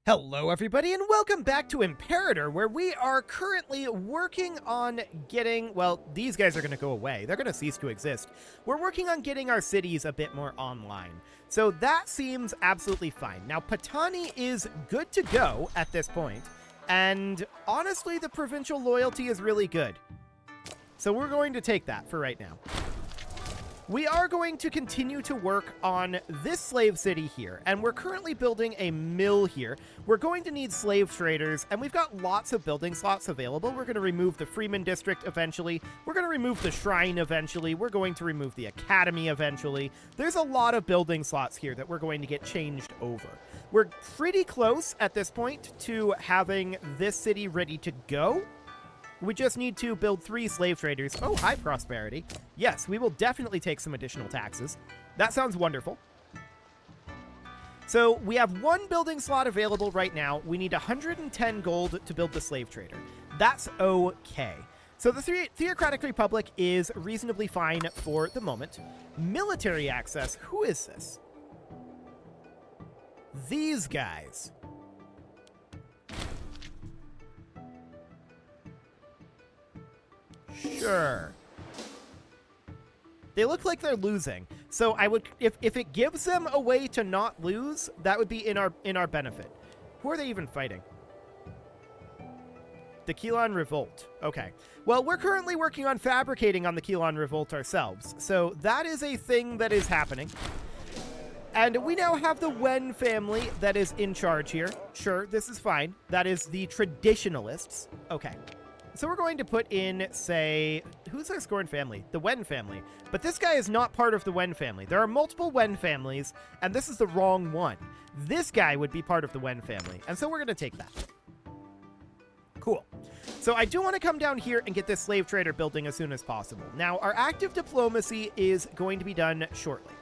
Hello everybody and welcome back to Imperator, where we are currently working on getting, well, these guys are going to go away. They're going to cease to exist. We're working on getting our cities a bit more online. So that seems absolutely fine. Now, Patani is good to go at this point, and honestly, the provincial loyalty is really good. So we're going to take that for right now. We are going to continue to work on this slave city here, and we're currently building a mill here. We're going to need slave traders, and we've got lots of building slots available. We're going to remove the Freeman District eventually. We're going to remove the Shrine eventually. We're going to remove the Academy eventually. There's a lot of building slots here that we're going to get changed over. We're pretty close at this point to having this city ready to go. We just need to build 3 slave traders. Oh, high prosperity. Yes, we will definitely take some additional taxes. That sounds wonderful. So we have 1 building slot available right now. We need 110 gold to build the slave trader. That's okay. So the Theocratic Republic is reasonably fine for the moment. Military access. Who is this? These guys. Sure. They look like they're losing. So I would, if it gives them a way to not lose, that would be in our benefit. Who are they even fighting? The Keelan Revolt. Okay. Well, we're currently working on fabricating on the Keelan Revolt ourselves. So that is a thing that is happening. And we now have the Wen family that is in charge here. Sure, this is fine. That is the traditionalists. Okay. So we're going to put in, say, who's our Scorn family? The Wen family. But this guy is not part of the Wen family. There are multiple Wen families, and this is the wrong one. This guy would be part of the Wen family, and so we're going to take that. Cool. So I do want to come down here and get this slave trader building as soon as possible. Now, our active diplomacy is going to be done shortly.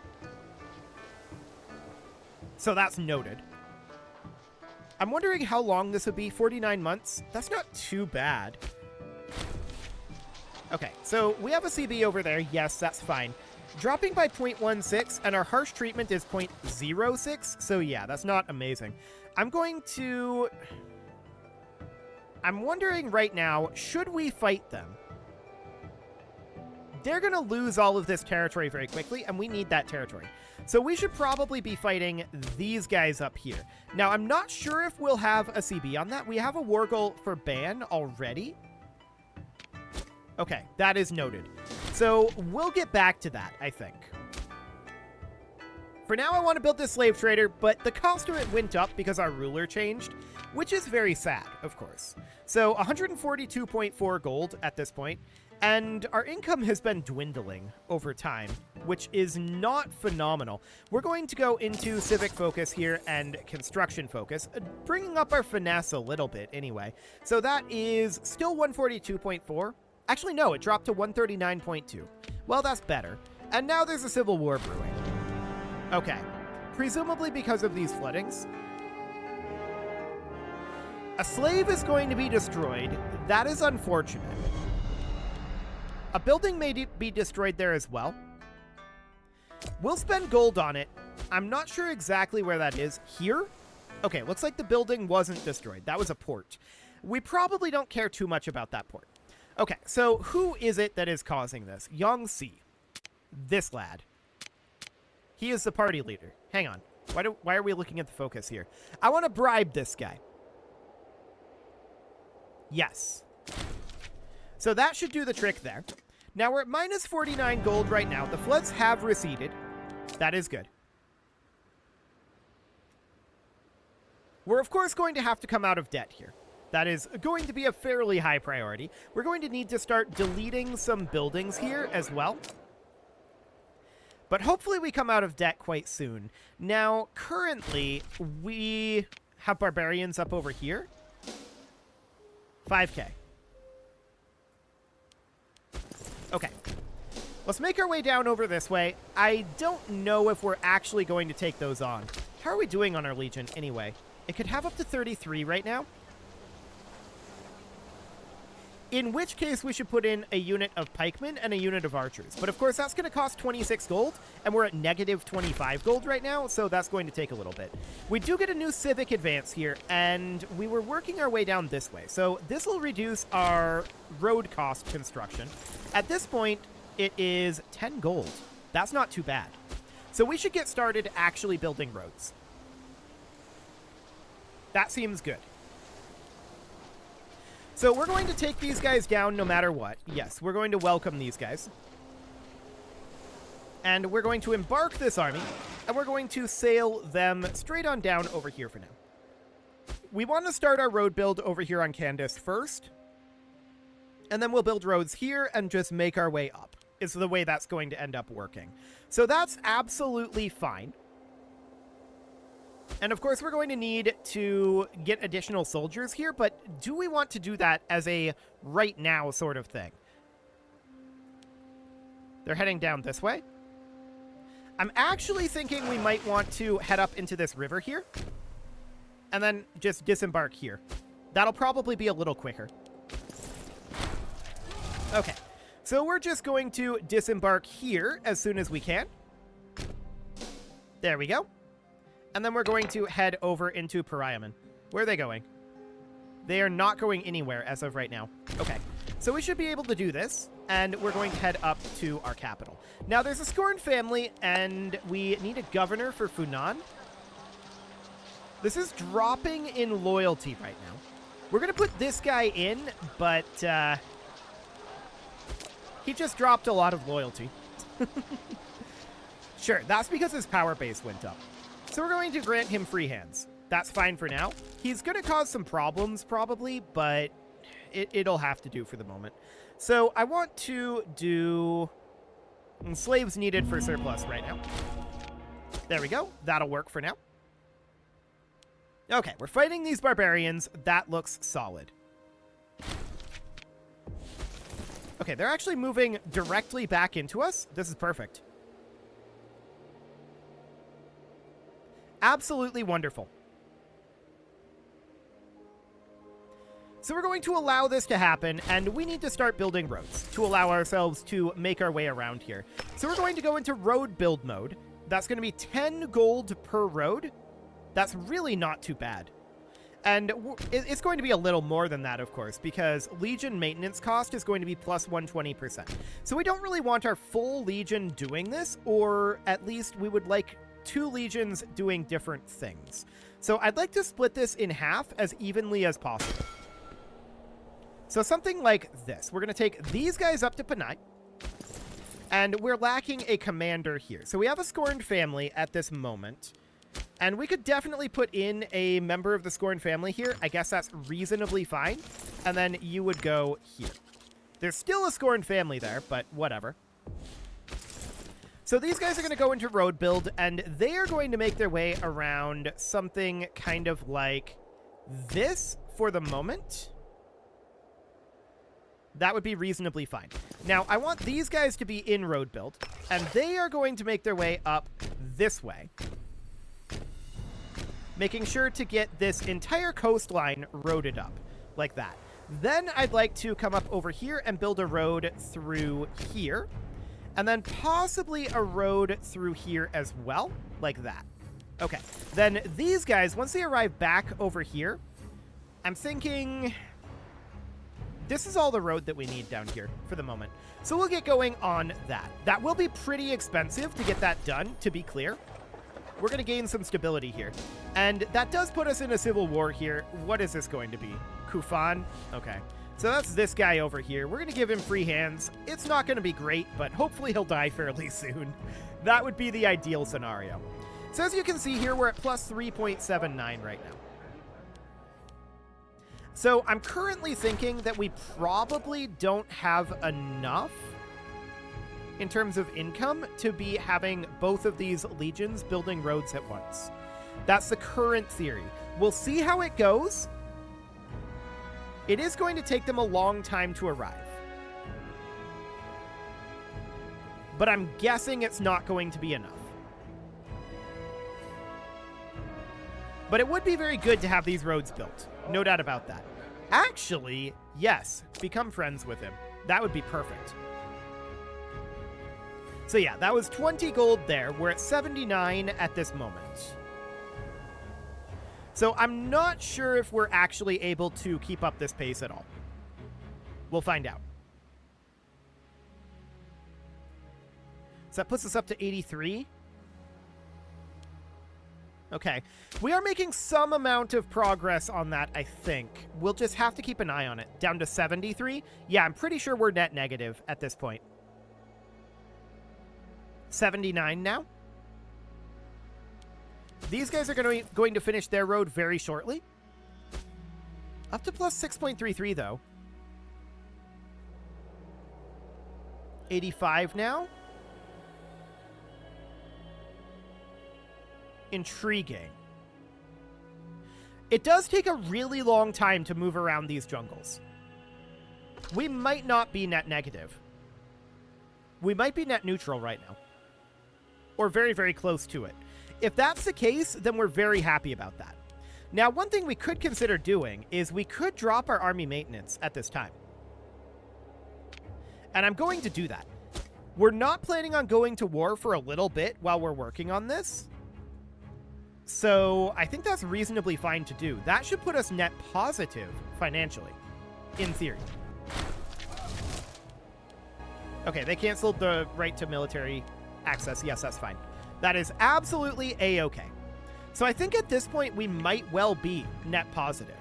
So that's noted. I'm wondering how long this would be. 49 months? That's not too bad. Okay, so we have a CB over there. Yes, that's fine. Dropping by 0.16, and our harsh treatment is 0.06. So yeah, that's not amazing. I'm wondering right now, should we fight them? They're going to lose all of this territory very quickly, and we need that territory. So we should probably be fighting these guys up here. Now, I'm not sure if we'll have a CB on that. We have a war goal for ban already. Okay, that is noted. So we'll get back to that, I think. For now, I want to build this slave trader, but the cost of it went up because our ruler changed, which is very sad, of course. So 142.4 gold at this point, and our income has been dwindling over time, which is not phenomenal. We're going to go into civic focus here and construction focus, bringing up our finesse a little bit anyway. So that is still 142.4. Actually, no, it dropped to 139.2. Well, that's better. And now there's a civil war brewing. Okay. Presumably because of these floodings. A slave is going to be destroyed. That is unfortunate. A building may be destroyed there as well. We'll spend gold on it. I'm not sure exactly where that is. Here? Okay, looks like the building wasn't destroyed. That was a port. We probably don't care too much about that port. Okay, so who is it that is causing this? Yangtze. This lad. He is the party leader. Hang on. Why are we looking at the focus here? I want to bribe this guy. Yes. So that should do the trick there. Now we're at minus 49 gold right now. The floods have receded. That is good. We're of course going to have to come out of debt here. That is going to be a fairly high priority. We're going to need to start deleting some buildings here as well. But hopefully we come out of debt quite soon. Now, currently, we have barbarians up over here. 5K. Okay. Let's make our way down over this way. I don't know if we're actually going to take those on. How are we doing on our Legion anyway? It could have up to 33 right now. in which case we should put in a unit of pikemen and a unit of archers. But of course, that's going to cost 26 gold, and we're at negative 25 gold right now, so that's going to take a little bit. We do get a new civic advance here, and we were working our way down this way. So this will reduce our road cost construction. At this point, it is 10 gold. That's not too bad. So we should get started actually building roads. That seems good. So we're going to take these guys down no matter what. Yes, we're going to welcome these guys. And we're going to embark this army, and we're going to sail them straight on down over here for now. We want to start our road build over here on Candace first, and then we'll build roads here and just make our way up, is the way that's going to end up working. So that's absolutely fine. And of course, we're going to need to get additional soldiers here, but do we want to do that as a right now sort of thing? They're heading down this way. I'm actually thinking we might want to head up into this river here and then just disembark here. That'll probably be a little quicker. Okay, so we're just going to disembark here as soon as we can. There we go. And then we're going to head over into Pariaman. Where are they going? They are not going anywhere as of right now. Okay, so we should be able to do this, and we're going to head up to our capital. Now, there's a Scorned family, and we need a governor for Funan. This is dropping in loyalty right now. We're going to put this guy in, but he just dropped a lot of loyalty. Sure, that's because his power base went up. So we're going to grant him free hands. That's fine for now. He's going to cause some problems, probably, but it'll have to do for the moment. So I want to do slaves needed for surplus right now. There we go. That'll work for now. Okay, we're fighting these barbarians. That looks solid. Okay, they're actually moving directly back into us. This is perfect. Absolutely wonderful. So we're going to allow this to happen, and we need to start building roads to allow ourselves to make our way around here. So we're going to go into road build mode. That's going to be 10 gold per road. That's really not too bad. And it's going to be a little more than that, of course, because Legion maintenance cost is going to be plus 120%. So we don't really want our full Legion doing this, or at least we would like 2 legions doing different things. So I'd like to split this in half as evenly as possible. So something like this. We're going to take these guys up to Panay, and we're lacking a commander here. So we have a Scorned family at this moment, and we could definitely put in a member of the Scorned family here. I guess that's reasonably fine. And then you would go here. There's still a Scorned family there, but whatever. So these guys are going to go into road build, and they are going to make their way around something kind of like this for the moment. That would be reasonably fine. Now, I want these guys to be in road build, and they are going to make their way up this way, making sure to get this entire coastline roaded up like that. Then I'd like to come up over here and build a road through here. And then possibly a road through here as well, like that. Okay, then these guys, once they arrive back over here, I'm thinking this is all the road that we need down here for the moment. So we'll get going on that. That will be pretty expensive to get that done, to be clear. We're going to gain some stability here. And that does put us in a civil war here. What is this going to be? Kufan? Okay. So that's this guy over here. We're going to give him free hands. It's not going to be great, but hopefully he'll die fairly soon. That would be the ideal scenario. So as you can see here, we're at plus 3.79 right now. So I'm currently thinking that we probably don't have enough in terms of income to be having both of these legions building roads at once. That's the current theory. We'll see how it goes. It is going to take them a long time to arrive. But I'm guessing it's not going to be enough. But it would be very good to have these roads built. No doubt about that. Actually, yes. Become friends with him. That would be perfect. So yeah, that was 20 gold there. We're at 79 at this moment. So I'm not sure if we're actually able to keep up this pace at all. We'll find out. So that puts us up to 83. Okay. We are making some amount of progress on that, I think. We'll just have to keep an eye on it. Down to 73? Yeah, I'm pretty sure we're net negative at this point. 79 now. These guys are going to finish their road very shortly. Up to plus 6.33, though. 85 now. Intriguing. It does take a really long time to move around these jungles. We might not be net negative. We might be net neutral right now. Or very, very close to it. If that's the case, then we're very happy about that. Now, one thing we could consider doing is we could drop our army maintenance at this time. And I'm going to do that. We're not planning on going to war for a little bit while we're working on this. So I think that's reasonably fine to do. That should put us net positive financially, in theory. Okay, they canceled the right to military access. Yes, that's fine. That is absolutely A-okay. So I think at this point we might well be net positive.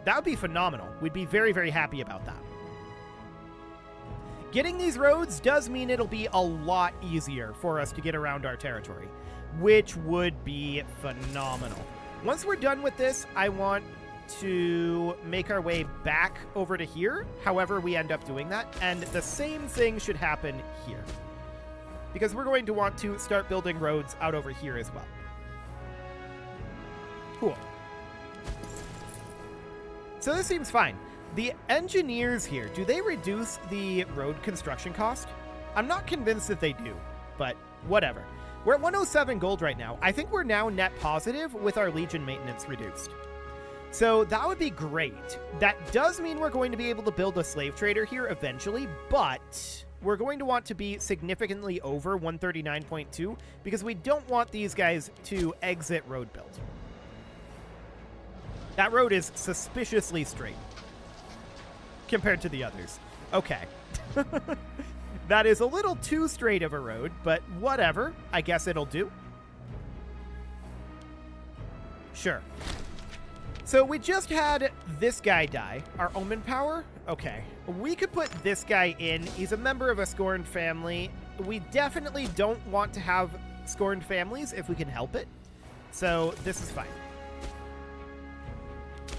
That would be phenomenal. We'd be very, very happy about that. Getting these roads does mean it'll be a lot easier for us to get around our territory, which would be phenomenal. Once we're done with this, I want to make our way back over to here, however we end up doing that, and the same thing should happen here. Because we're going to want to start building roads out over here as well. Cool. So this seems fine. The engineers here, do they reduce the road construction cost? I'm not convinced that they do, but whatever. We're at 107 gold right now. I think we're now net positive with our Legion maintenance reduced. So that would be great. That does mean we're going to be able to build a slave trader here eventually, but we're going to want to be significantly over 139.2 because we don't want these guys to exit road build. That road is suspiciously straight compared to the others. Okay. That is a little too straight of a road, but whatever. I guess it'll do. Sure. So we just had this guy die. Our Omen Power? Okay. We could put this guy in. He's a member of a Scorned family. We definitely don't want to have Scorned families if we can help it. So this is fine.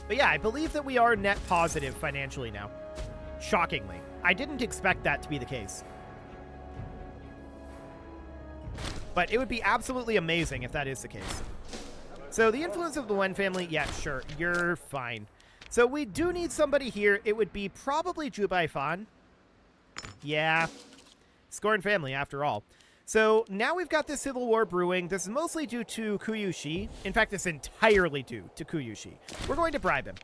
But yeah, I believe that we are net positive financially now. Shockingly. I didn't expect that to be the case. But it would be absolutely amazing if that is the case. So the influence of the Wen family, yeah, sure, you're fine. So we do need somebody here. It would be probably Jubai Fan. Yeah. Scorned family, after all. So now we've got this civil war brewing. This is mostly due to Kuyushi. In fact, it's entirely due to Kuyushi. We're going to bribe him.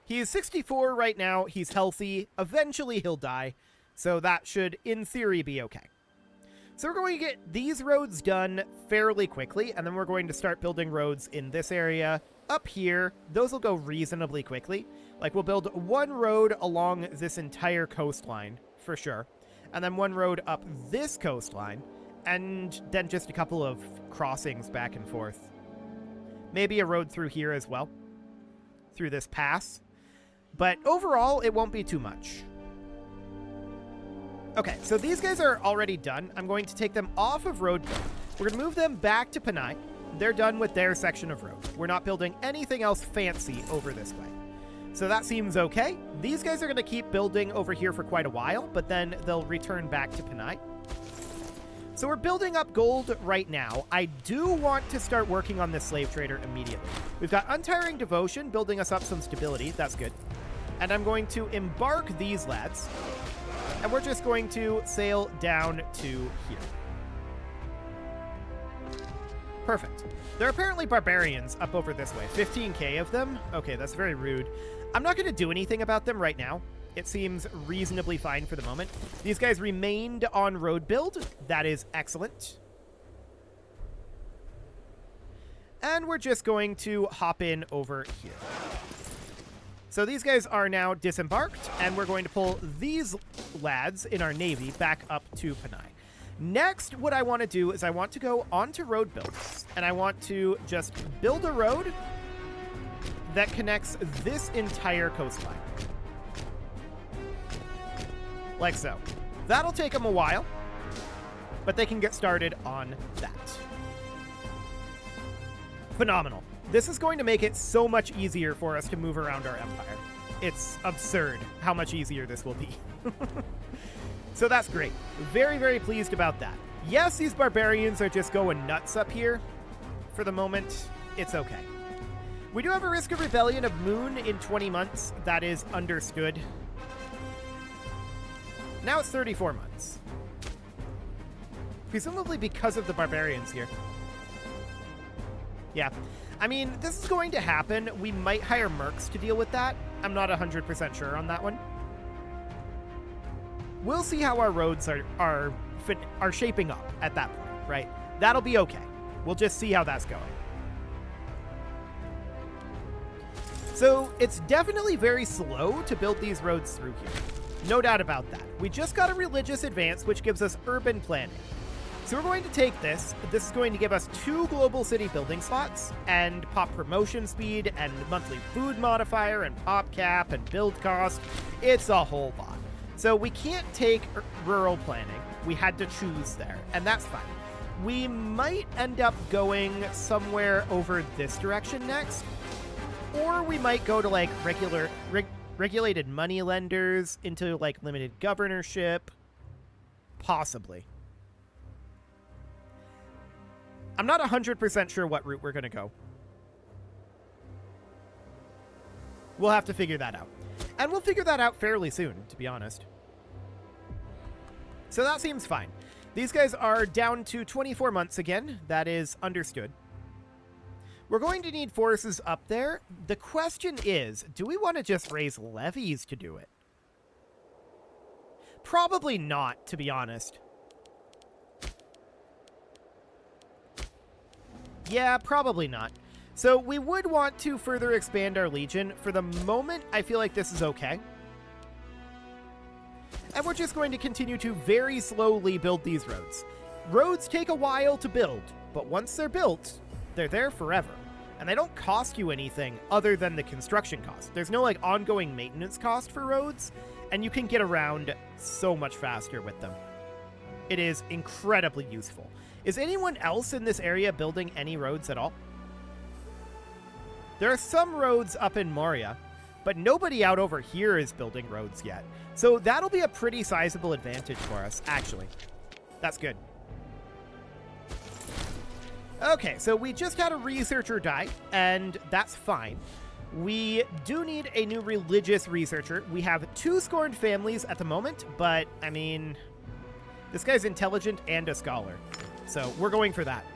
He's 64 right now. He's healthy. Eventually he'll die. So that should, in theory, be okay. So we're going to get these roads done fairly quickly, and then we're going to start building roads in this area. Up here, those will go reasonably quickly. Like, we'll build one road along this entire coastline, for sure. And then one road up this coastline, and then just a couple of crossings back and forth. Maybe a road through here as well, through this pass. But overall, it won't be too much. Okay, so these guys are already done. I'm going to take them off of road build. We're going to move them back to Panay. They're done with their section of road. We're not building anything else fancy over this way. So that seems okay. These guys are going to keep building over here for quite a while, but then they'll return back to Panay. So we're building up gold right now. I do want to start working on this slave trader immediately. We've got Untiring Devotion building us up some stability. That's good. And I'm going to embark these lads. And we're just going to sail down to here. Perfect. There are apparently barbarians up over this way. 15k of them? Okay, that's very rude. I'm not going to do anything about them right now. It seems reasonably fine for the moment. These guys remained on road build. That is excellent. And we're just going to hop in over here. So these guys are now disembarked, and we're going to pull these lads in our navy back up to Panay. Next, what I want to do is I want to go onto road build, and I want to just build a road that connects this entire coastline. Like so. That'll take them a while, but they can get started on that. Phenomenal. This is going to make it so much easier for us to move around our empire. It's absurd how much easier this will be. So that's great. Very, very pleased about that. Yes, these barbarians are just going nuts up here. For the moment, it's okay. We do have a risk of rebellion of Moon in 20 months. That is understood. Now it's 34 months. Presumably because of the barbarians here. Yeah. I mean, this is going to happen. We might hire mercs to deal with that. I'm not 100% sure on that one. We'll see how our roads are shaping up at that point, right? That'll be okay. We'll just see how that's going. So it's definitely very slow to build these roads through here. No doubt about that. We just got a religious advance, which gives us urban planning. So we're going to take this. This is going to give us 2 global city building slots and pop promotion speed and monthly food modifier and pop cap and build cost. It's a whole lot. So we can't take rural planning. We had to choose there, and that's fine. We might end up going somewhere over this direction next, or we might go to like regulated money lenders into like limited governorship, possibly. I'm not 100% sure what route we're going to go. We'll have to figure that out. And we'll figure that out fairly soon, to be honest. So that seems fine. These guys are down to 24 months again. That is understood. We're going to need forces up there. The question is, do we want to just raise levies to do it? Probably not, to be honest. Yeah, probably not. So we would want to further expand our legion. For the moment, I feel like this is okay. And we're just going to continue to very slowly build these roads. Roads take a while to build, but once they're built, they're there forever. And they don't cost you anything other than the construction cost. There's no like ongoing maintenance cost for roads, and you can get around so much faster with them. It is incredibly useful. Is anyone else in this area building any roads at all? There are some roads up in Moria, but nobody out over here is building roads yet. So that'll be a pretty sizable advantage for us, actually. That's good. Okay, so we just had a researcher die, and that's fine. We do need a new religious researcher. We have 2 scorned families at the moment, but, I mean, this guy's intelligent and a scholar. So we're going for that.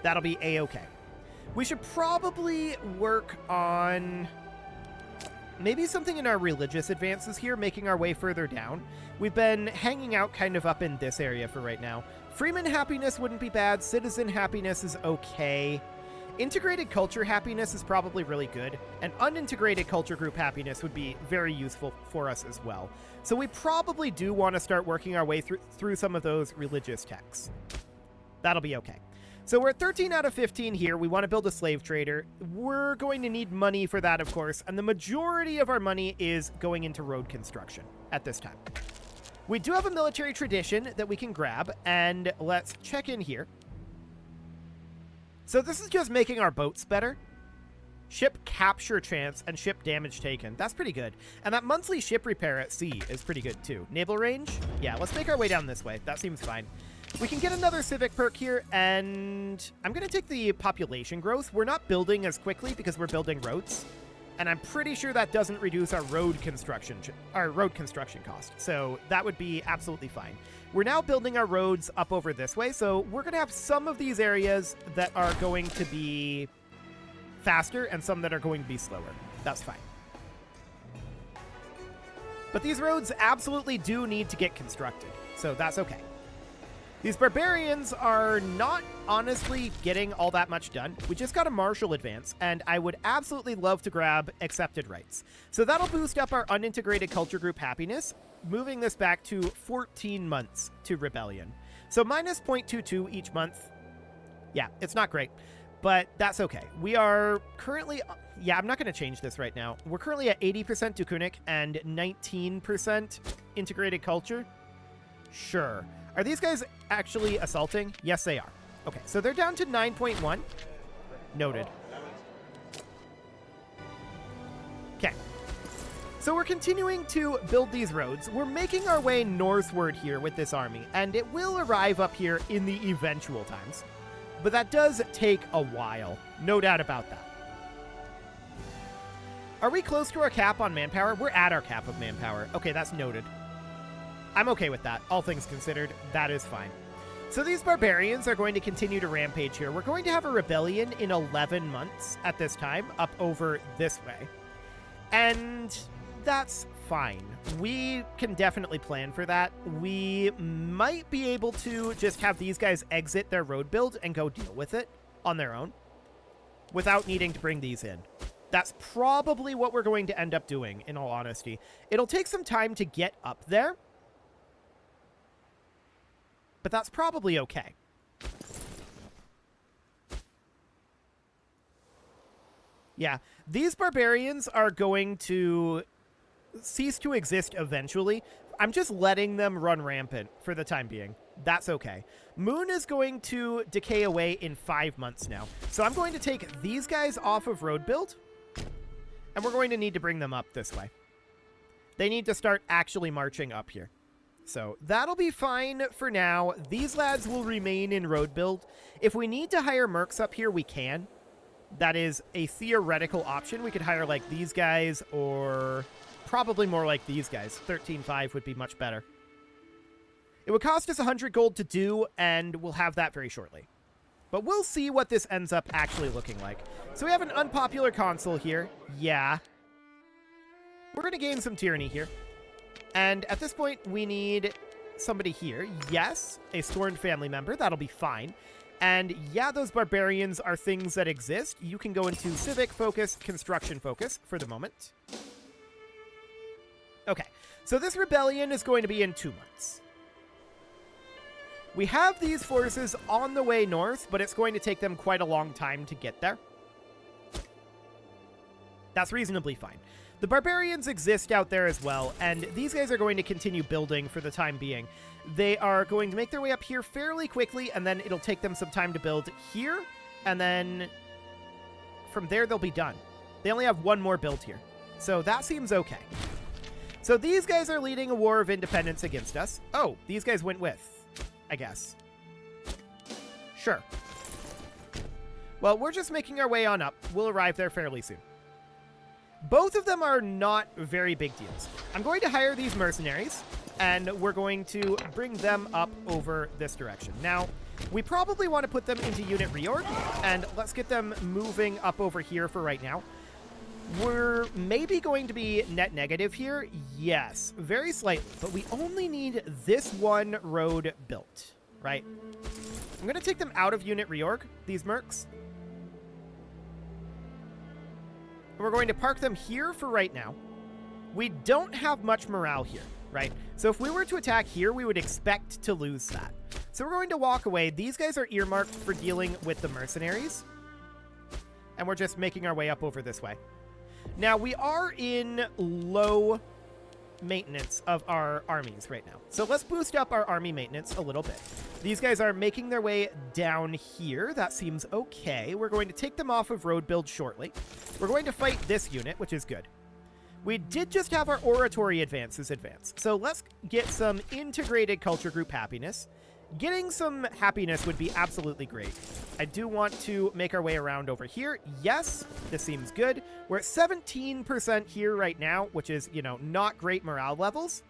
That'll be A-okay. We should probably work on maybe something in our religious advances here, making our way further down. We've been hanging out kind of up in this area for right now. Freeman happiness wouldn't be bad. Citizen happiness is okay. Integrated culture happiness is probably really good. And unintegrated culture group happiness would be very useful for us as well. So we probably do want to start working our way through some of those religious texts. That'll be okay. So we're at 13 out of 15 here. We want to build a slave trader. We're going to need money for that, of course. And the majority of our money is going into road construction at this time. We do have a military tradition that we can grab. And let's check in here. So this is just making our boats better. Ship capture chance and ship damage taken. That's pretty good. And that monthly ship repair at sea is pretty good too. Naval range? Yeah, let's make our way down this way. That seems fine. We can get another civic perk here, and I'm going to take the population growth. We're not building as quickly because we're building roads. And I'm pretty sure that doesn't reduce our road construction cost. So that would be absolutely fine. We're now building our roads up over this way, so we're going to have some of these areas that are going to be faster and some that are going to be slower. That's fine. But these roads absolutely do need to get constructed, so that's okay. These barbarians are not honestly getting all that much done. We just got a martial advance, and I would absolutely love to grab accepted rights. So that'll boost up our unintegrated culture group happiness, moving this back to 14 months to rebellion. So minus 0.22 each month. Yeah, it's not great, but that's okay. We are currently... Yeah, I'm not going to change this right now. We're currently at 80% Dukunic and 19% integrated culture. Sure. Are these guys actually assaulting? Yes, they are. Okay, so they're down to 9.1. Noted. Okay. So we're continuing to build these roads. We're making our way northward here with this army, and it will arrive up here in the eventual times. But that does take a while. No doubt about that. Are we close to our cap on manpower? We're at our cap of manpower. Okay, that's noted. I'm okay with that. All things considered, that is fine. So these barbarians are going to continue to rampage here. We're going to have a rebellion in 11 months at this time, up over this way. And that's fine. We can definitely plan for that. We might be able to just have these guys exit their road build and go deal with it on their own without needing to bring these in. That's probably what we're going to end up doing, in all honesty. It'll take some time to get up there, but that's probably okay. Yeah, these barbarians are going to cease to exist eventually. I'm just letting them run rampant for the time being. That's okay. Moon is going to decay away in 5 months now. So I'm going to take these guys off of road build, and we're going to need to bring them up this way. They need to start actually marching up here. So that'll be fine for now. These lads will remain in road build. If we need to hire mercs up here, we can. That is a theoretical option. We could hire like these guys, or probably more like these guys. 13.5 would be much better. It would cost us 100 gold to do, and we'll have that very shortly. But we'll see what this ends up actually looking like. So we have an unpopular consul here. Yeah. We're going to gain some tyranny here. And at this point, we need somebody here. Yes, a scorned family member. That'll be fine. And yeah, those barbarians are things that exist. You can go into civic focus, construction focus for the moment. Okay, so this rebellion is going to be in 2 months. We have these forces on the way north, but it's going to take them quite a long time to get there. That's reasonably fine. The barbarians exist out there as well, and these guys are going to continue building for the time being. They are going to make their way up here fairly quickly, and then it'll take them some time to build here, and then from there they'll be done. They only have one more build here, so that seems okay. So these guys are leading a war of independence against us. Oh, these guys went with, I guess. Sure. Well, we're just making our way on up. We'll arrive there fairly soon. Both of them are not very big deals. I'm going to hire these mercenaries, and we're going to bring them up over this direction. Now, we probably want to put them into unit reorg, and let's get them moving up over here for right now. We're maybe going to be net negative here. Yes, very slightly, but we only need this one road built, right? I'm going to take them out of unit reorg, these mercs. We're going to park them here for right now. We don't have much morale here, right? So if we were to attack here, we would expect to lose that. So we're going to walk away. These guys are earmarked for dealing with the mercenaries. And we're just making our way up over this way. Now, we are in low maintenance of our armies right now. So let's boost up our army maintenance a little bit. These guys are making their way down here. That seems okay. We're going to take them off of road build shortly. We're going to fight this unit, which is good. We did just have our oratory advances advance. So let's get some integrated culture group happiness. getting some happiness would be absolutely great. I do want to make our way around over here. Yes, this seems good. We're at 17% here right now, which is, you know, not great morale levels.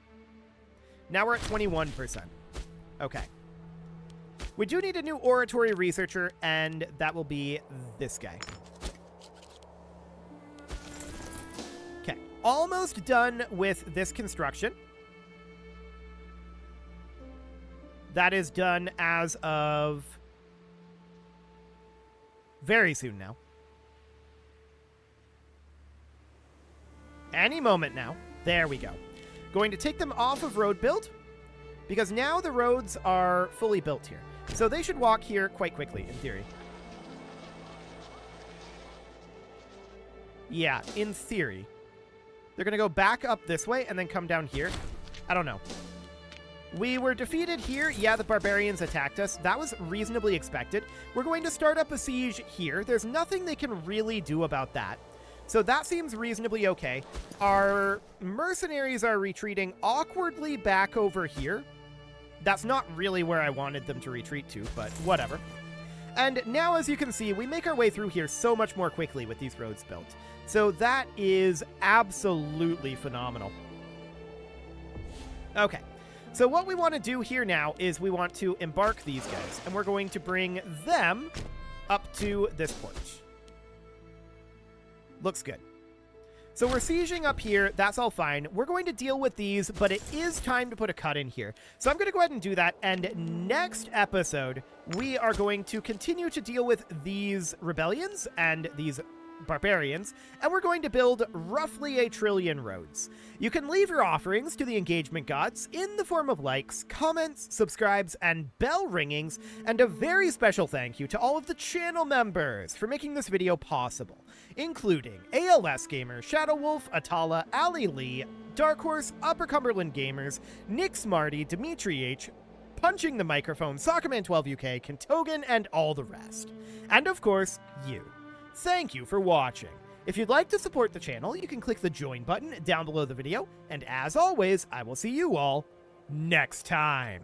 Now we're at 21%. Okay. We do need a new oratory researcher, and that will be this guy. Okay, almost done with this construction. That is done as of very soon now. Any moment now. There we go. Going to take them off of road build, because now the roads are fully built here. So they should walk here quite quickly, in theory. Yeah, in theory. They're going to go back up this way and then come down here. I don't know. We were defeated here. Yeah, the barbarians attacked us. That was reasonably expected. We're going to start up a siege here. There's nothing they can really do about that. So that seems reasonably okay. Our mercenaries are retreating awkwardly back over here. That's not really where I wanted them to retreat to, but whatever. And now, as you can see, we make our way through here so much more quickly with these roads built. So that is absolutely phenomenal. Okay. So what we want to do here now is we want to embark these guys, and we're going to bring them up to this port. Looks good. So we're sieging up here. That's all fine. We're going to deal with these, but it is time to put a cut in here. So I'm going to go ahead and do that, and next episode, we are going to continue to deal with these rebellions and these barbarians, and we're going to build roughly 1 trillion roads. You can leave your offerings to the engagement gods in the form of likes, comments, subscribes, and bell ringings, and a very special thank you to all of the channel members for making this video possible, including ALS Gamer, Shadow Wolf, Atala, Ali Lee, Dark Horse, Upper Cumberland Gamers, Nick Smarty, Dimitri H, Punching the Microphone, Soccerman12UK, Kentogan, and all the rest. And of course, you. Thank you for watching. If you'd like to support the channel, you can click the join button down below the video, and as always, I will see you all next time.